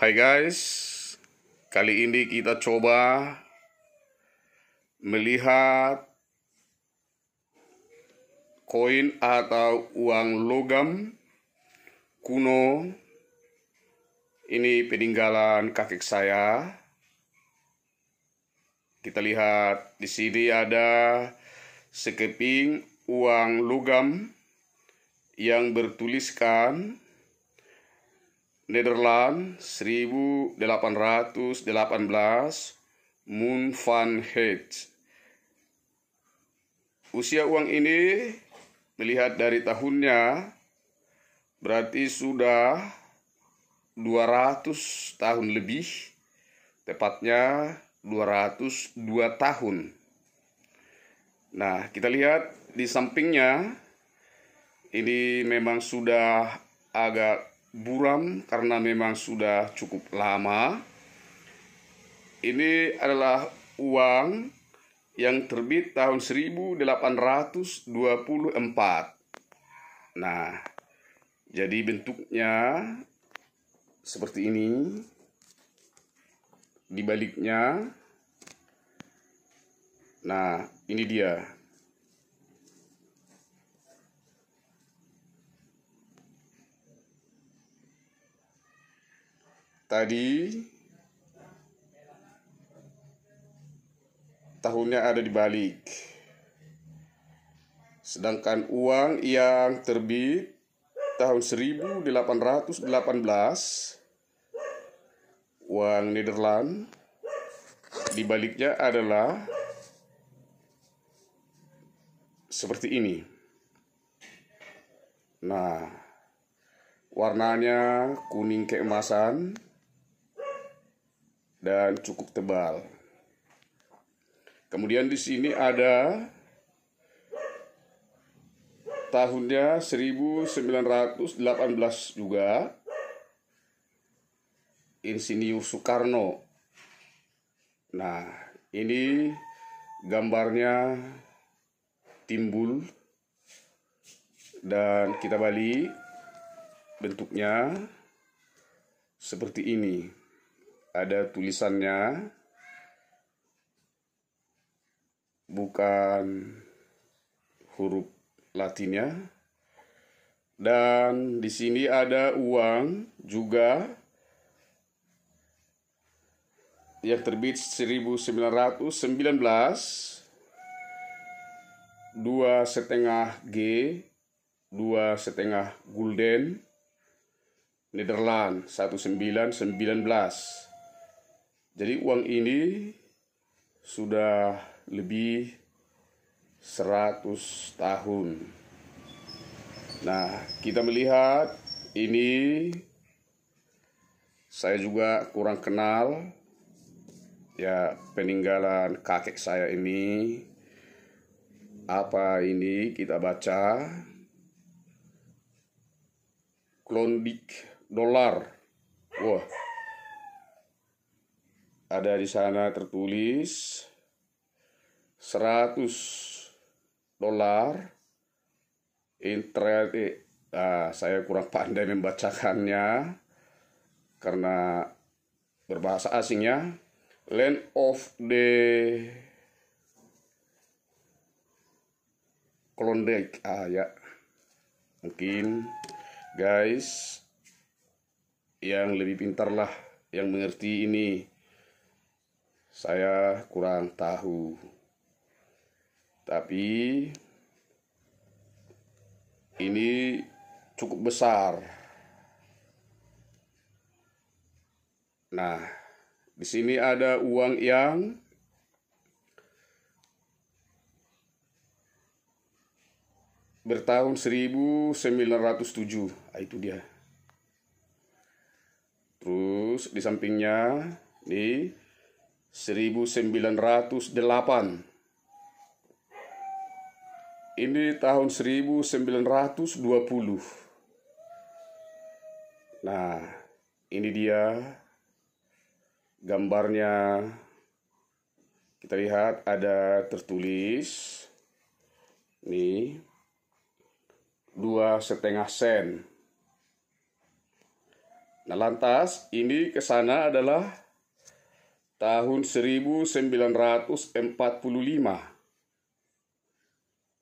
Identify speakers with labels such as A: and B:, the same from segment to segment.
A: Hai guys, kali ini kita coba melihat koin atau uang logam kuno. Ini peninggalan kakek saya. Kita lihat di sini ada sekeping uang logam yang bertuliskan Nederland 1818 Moon van Heet. Usia uang ini melihat dari tahunnya berarti sudah 200 tahun lebih, tepatnya 202 tahun. Nah, kita lihat di sampingnya ini memang sudah agak buram karena memang sudah cukup lama. Ini adalah uang yang terbit tahun 1824. Nah, jadi bentuknya seperti ini. Di baliknya, nah ini dia. Tadi tahunnya ada di balik. Sedangkan uang yang terbit tahun 1818, uang Nederland, di baliknya adalah seperti ini. Nah, warnanya kuning keemasan dan cukup tebal. Kemudian di sini ada tahunnya 1918 juga. Insinyur Soekarno. Nah, ini gambarnya timbul dan kita balik, bentuknya seperti ini. Ada tulisannya, bukan huruf Latinnya. Dan di sini ada uang juga yang terbit 1919, 2,5 G, 2,5 gulden, Nederland 1919. Jadi uang ini sudah lebih 100 tahun. Nah, kita melihat ini, saya juga kurang kenal ya peninggalan kakek saya ini. Apa ini kita baca? Klondike dolar. Wah. Ada di sana tertulis 100 dolar. Saya kurang pandai membacakannya karena berbahasa asingnya. Land of the Klondike. Ya. Mungkin guys yang lebih pintar lah yang mengerti ini. Saya kurang tahu. Tapi ini cukup besar. Nah, di sini ada uang yang bertahun 1907. Itu dia. Terus di sampingnya nih 1908. Ini tahun 1920. Nah, ini dia gambarnya. Kita lihat ada tertulis nih 2,5 sen. Nah, lantas ini ke sana adalah tahun 1945.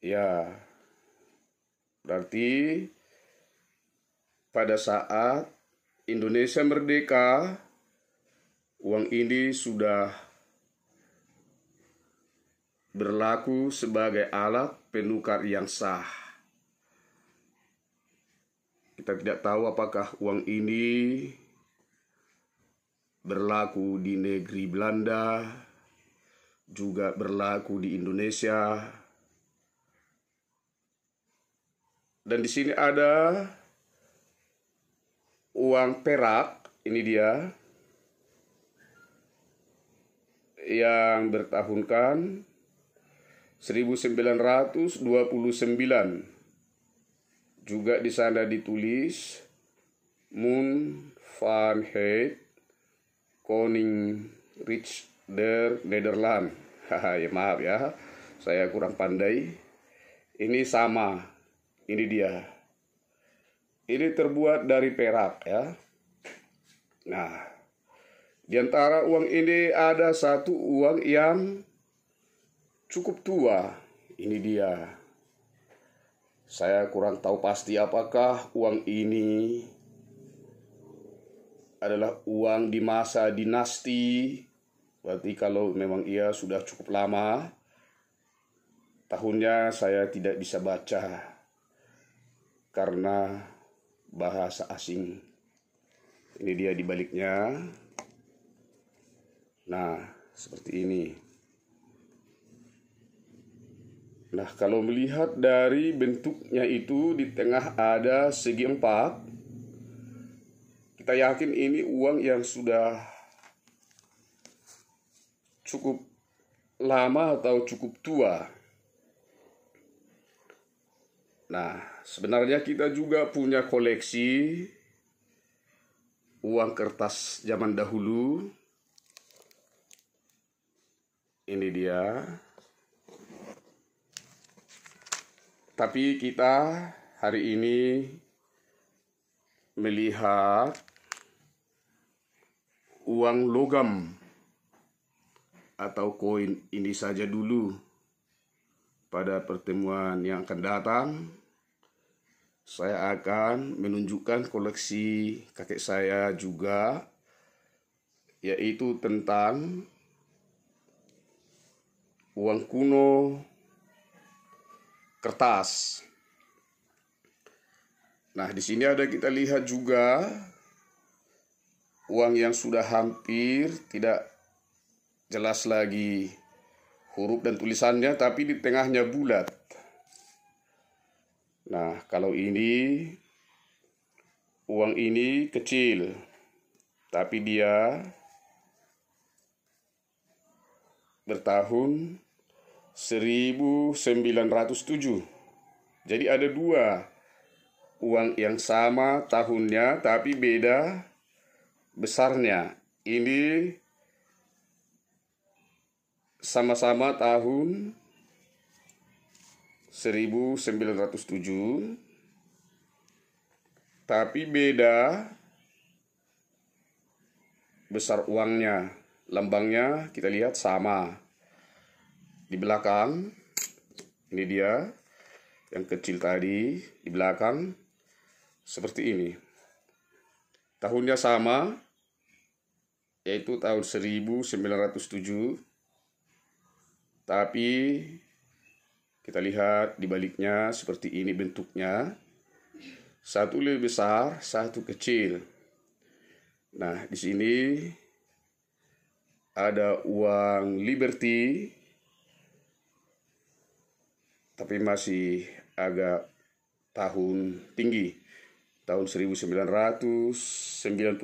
A: Ya, berarti pada saat Indonesia merdeka, uang ini sudah berlaku sebagai alat penukar yang sah. Kita tidak tahu apakah uang ini berlaku di negeri Belanda, juga berlaku di Indonesia. Dan di sini ada uang perak, ini dia, yang bertahunkan 1929. Juga di sana ditulis Moon van Heet Koning Rich der Nederland. Ya, maaf ya, saya kurang pandai. Ini sama. Ini dia. Ini terbuat dari perak ya. Nah, di antara uang ini ada satu uang yang cukup tua. Ini dia. Saya kurang tahu pasti apakah uang ini adalah uang di masa dinasti. Berarti kalau memang ia sudah cukup lama, tahunnya saya tidak bisa baca karena bahasa asing. Ini dia di baliknya. Nah, seperti ini. Nah, kalau melihat dari bentuknya itu, di tengah ada segi empat, kita yakin ini uang yang sudah cukup lama atau cukup tua. Nah, sebenarnya kita juga punya koleksi uang kertas zaman dahulu. Ini dia. Tapi kita hari ini melihat uang logam atau koin ini saja dulu. Pada pertemuan yang akan datang, saya akan menunjukkan koleksi kakek saya juga, yaitu tentang uang kuno kertas. Nah, di sini ada kita lihat juga uang yang sudah hampir tidak jelas lagi huruf dan tulisannya, tapi di tengahnya bulat. Nah, kalau ini, uang ini kecil, tapi dia bertahun 1907. Jadi ada dua uang yang sama tahunnya, tapi beda besarnya. Ini sama-sama tahun 1907, tapi beda besar uangnya. Lambangnya kita lihat sama. Di belakang, ini dia yang kecil tadi, di belakang seperti ini. Tahunnya sama, yaitu tahun 1907, tapi kita lihat di baliknya seperti ini bentuknya. Satu lebih besar, satu kecil. Nah, di sini ada uang Liberty, tapi masih agak tahun tinggi. Tahun 1995.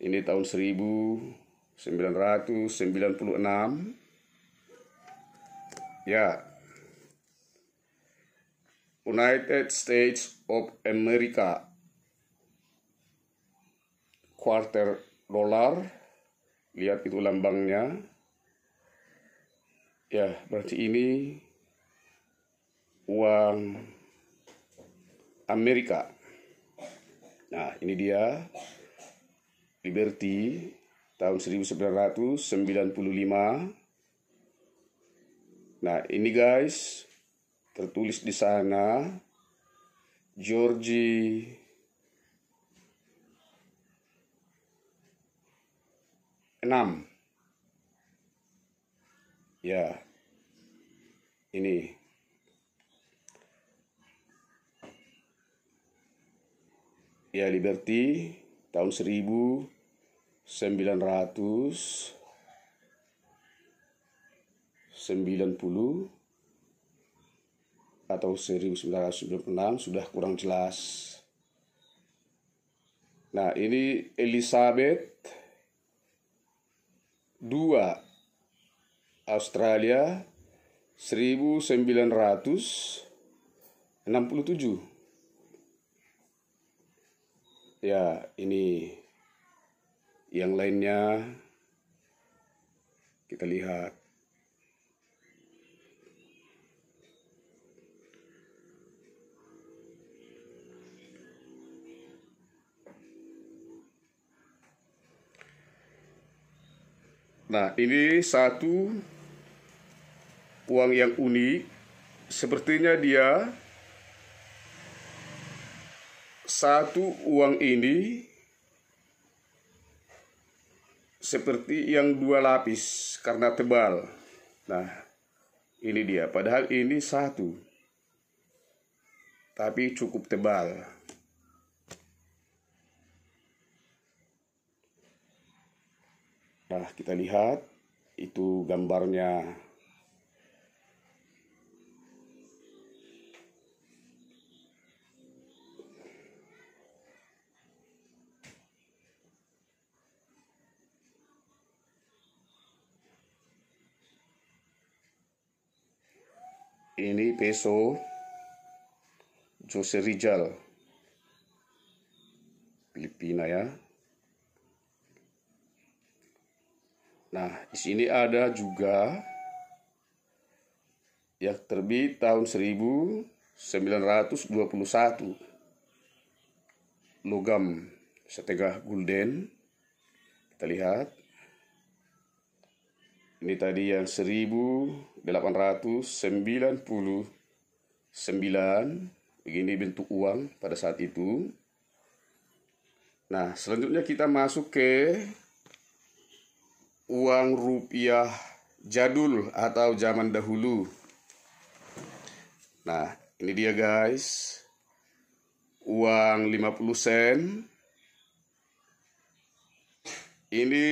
A: Ini tahun 1996. Ya, United States of America, quarter dollar, lihat itu lambangnya. Ya, berarti ini uang Amerika. Nah, ini dia Liberty tahun 1995. Nah, ini guys, tertulis di sana Georgie enam. Ya, ini. Ya, Liberty tahun 1990 atau 1996, sudah kurang jelas. Nah, ini Elizabeth II Australia 1967. Ya, ini yang lainnya kita lihat. Nah, ini satu uang yang unik. Sepertinya dia satu uang ini seperti yang dua lapis karena tebal. Nah, ini dia. Padahal ini satu, tapi cukup tebal. Nah, kita lihat itu gambarnya. Ini peso Jose Rizal, Filipina ya. Nah, di sini ada juga yang terbit tahun 1921. Logam setengah gulden. Kita lihat. Ini tadi yang 1899. Begini bentuk uang pada saat itu. Nah, selanjutnya kita masuk ke uang rupiah jadul atau zaman dahulu. Nah, ini dia guys. Uang 50 sen. Ini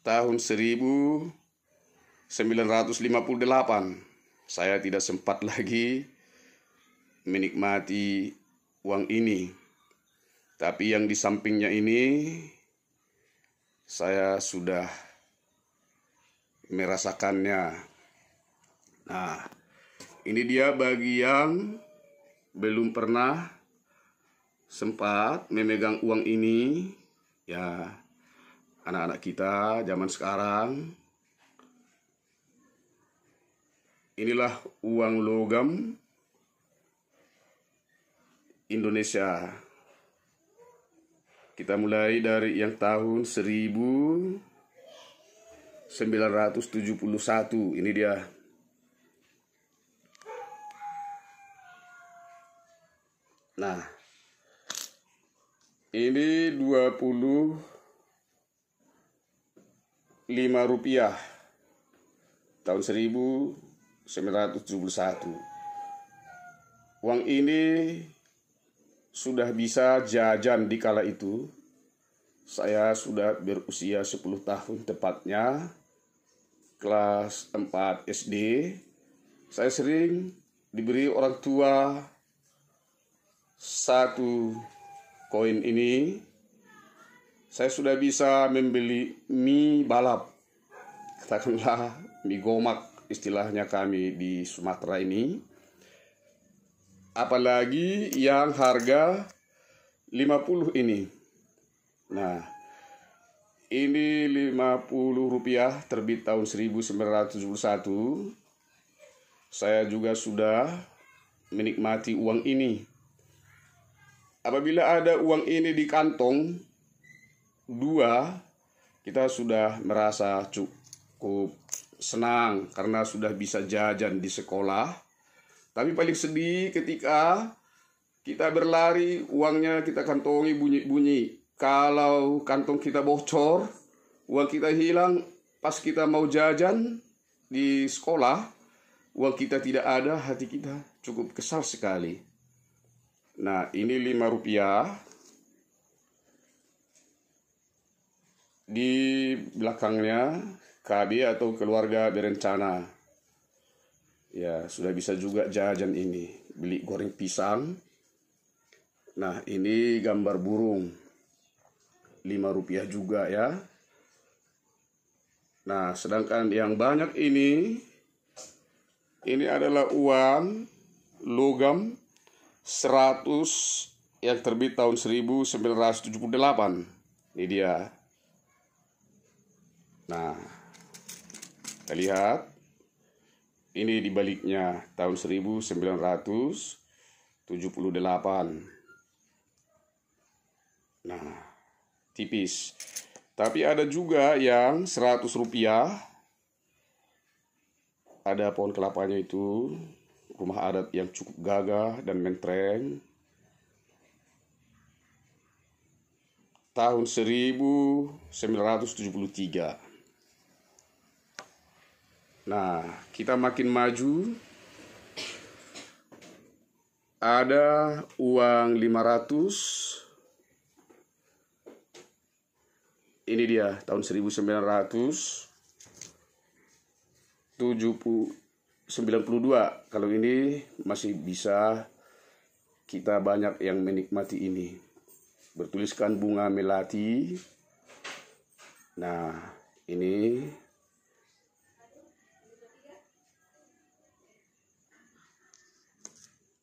A: tahun 1958. Saya tidak sempat lagi menikmati uang ini. Tapi yang di sampingnya ini saya sudah merasakannya. Nah, ini dia bagi yang belum pernah sempat memegang uang ini, ya, anak-anak kita zaman sekarang. Inilah uang logam Indonesia. Kita mulai dari yang tahun 1971. Ini dia. Nah, ini 25 rupiah tahun 1971. Uang ini sudah bisa jajan di kala itu. Saya sudah berusia 10 tahun tepatnya, kelas 4 SD. Saya sering diberi orang tua satu koin ini. Saya sudah bisa membeli mie balap, katakanlah mie gomak istilahnya kami di Sumatera ini. Apalagi yang harga 50 ini. Nah, ini 50 rupiah terbit tahun 1971. Saya juga sudah menikmati uang ini. apabila ada uang ini di kantong 2, kita sudah merasa cukup senang karena sudah bisa jajan di sekolah. Tapi paling sedih ketika kita berlari, uangnya kita kantongi bunyi-bunyi. Kalau kantong kita bocor, uang kita hilang, pas kita mau jajan di sekolah, uang kita tidak ada, hati kita cukup kesal sekali. Nah, ini 5 rupiah. Di belakangnya KB atau keluarga berencana. Ya, sudah bisa juga jajan ini. Beli goreng pisang. Nah, ini gambar burung. 5 rupiah juga ya. Nah, sedangkan yang banyak ini adalah uang logam 100 yang terbit tahun 1978. Ini dia. Nah, kita lihat. Ini dibaliknya tahun 1978. Nah, tipis. Tapi ada juga yang 100 rupiah. Ada pohon kelapanya itu, rumah adat yang cukup gagah dan mentereng. Tahun 1973. Nah, kita makin maju. Ada uang 500. Ini dia tahun 1992. Kalau ini masih bisa kita banyak yang menikmati ini. Bertuliskan bunga melati. Nah, ini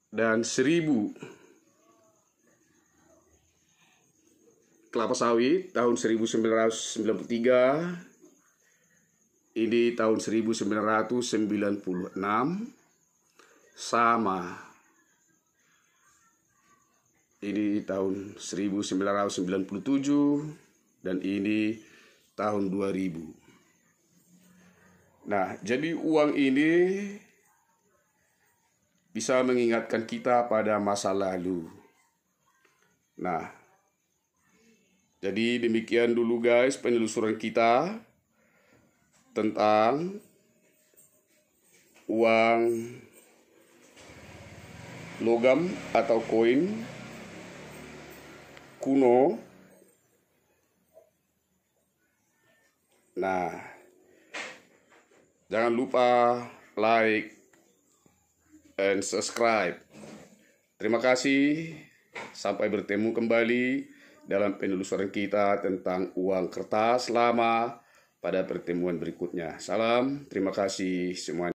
A: dan 1000 kelapa sawit tahun 1993. Ini tahun 1996. Sama. Ini tahun 1997 dan ini tahun 2000. Nah, jadi uang ini bisa mengingatkan kita pada masa lalu. Nah, jadi demikian dulu guys penelusuran kita tentang uang logam atau koin kuno. Nah, jangan lupa like and subscribe. Terima kasih. Sampai bertemu kembali dalam penelusuran kita tentang uang kertas lama pada pertemuan berikutnya. Salam, terima kasih semuanya.